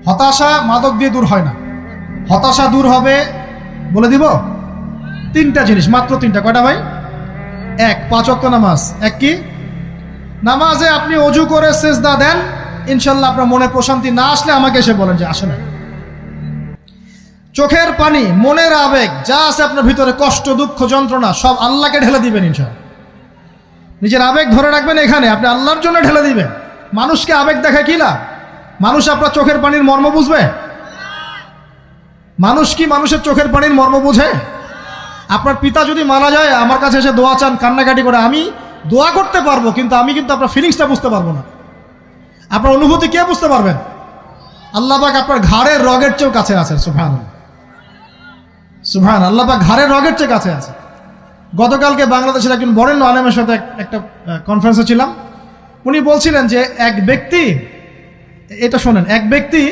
হতাশা মাদক দিয়ে দূর হয় না। হতাশা দূর হবে, বলে দিব, তিনটা জিনিস, মাত্র তিনটা। কয়টা ভাই? এক, 5 ওয়াক্ত নামাজ। এক কি? নামাজে আপনি অজু করে সেজদা দেন, ইনশাল্লাহ আপনার মনে প্রশান্তি না আসলে আমাকে এসে বলেন যে আসে না। চোখের পানি, মনের আবেগ যা আছে আপনার ভিতরে, কষ্ট, দুঃখ, যন্ত্রণা, সব আল্লাহকে ঢেলে দিবেন ইনশাল্লাহ। নিজের আবেগ ধরে রাখবেন এখানে, আপনি আল্লাহর জন্য ঢেলে দিবেন। মানুষকে আবেগ দেখে কি লাভ? মানুষ আপনার চোখের পানির মর্ম বুঝবে? মানুষ কি মানুষের চোখের পানির মর্ম বুঝে? আপনার পিতা যদি মারা যায়, আমার কাছে এসে দোয়া চান, কান্নাকাটি করে, আমি দোয়া করতে পারবো, কিন্তু আমি কিন্তু আপনার ফিলিংসটা বুঝতে পারবো না। আপনার অনুভূতি কে বুঝতে পারবেন? আল্লাহ পাক আপনার ঘাড়ের রগের চেয়েও কাছে আছেন। সুবহানাল্লাহ, সুবহানাল্লাহ। আল্লাহ পাক ঘাড়ের রগের চেয়ে কাছে আছে। গতকালকে বাংলাদেশের একজন বরেণ্য আলেমের সাথে একটা কনফারেন্সে ছিলাম। উনি বলছিলেন যে এক ব্যক্তি, এটা শোনেন, এক ব্যক্তি